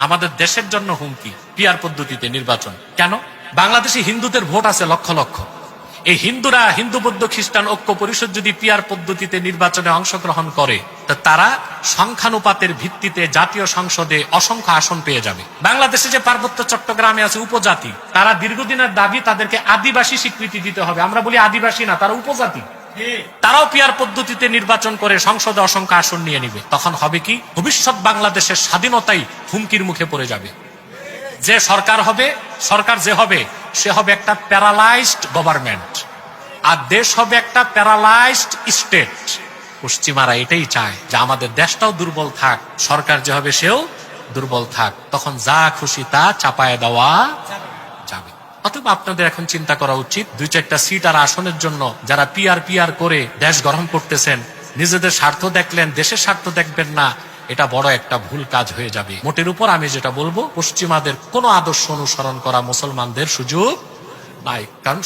আমাদের দেশের জন্য হুমকি পিআর পদ্ধতিতে নির্বাচন। কেন? বাংলাদেশে হিন্দুদের ভোট আছে লক্ষ লক্ষ। এই হিন্দুরা, হিন্দু বৌদ্ধ খ্রিস্টান ঐক্য পরিষদ যদি পিআর পদ্ধতিতে নির্বাচনে অংশগ্রহণ করে, তা তারা সংখ্যানুপাতের ভিত্তিতে জাতীয় সংসদে অসংখ্য আসন পেয়ে যাবে। বাংলাদেশে যে পার্বত্য চট্টগ্রামে আছে উপজাতি, তারা দীর্ঘদিনের দাবি তাদেরকে আদিবাসী স্বীকৃতি দিতে হবে। আমরা বলি আদিবাসী না, তারা উপজাতি। তারাও পিআর পদ্ধতিতে নির্বাচন করে সংসদে অসংখ্য আসন নিয়ে নিবে। তখন হবে কি? ভবিষ্যৎ বাংলাদেশের স্বাধীনতাই হুমকির মুখে পড়ে যাবে। যে সরকার হবে, সরকার যে হবে, সে হবে একটা প্যারালাইজড গভর্নমেন্ট, আর দেশ হবে একটা প্যারালাইজড স্টেট। পশ্চিমারা এটাই চায় যে আমাদের দেশটাও দুর্বল থাক, সরকার যে হবে সেও দুর্বল থাক। তখন যা খুশি তা চাপায় দেওয়া যাবে। অথবা আপনাদের এখন চিন্তা করা উচিত, 2-4টা সিট আর আসনের জন্য যারা পিআর করে দেশ গরম করতেছেন, নিজেদের স্বার্থ দেখলেন, দেশের স্বার্থ দেখবেন না, এটা বড় একটা ভুল কাজ হয়ে যাবে। মোটের উপর আমি যেটা বলবো, পশ্চিমাদের কোন আদর্শ অনুসরণ করা মুসলমানদের সুযোগ নাই। কারণ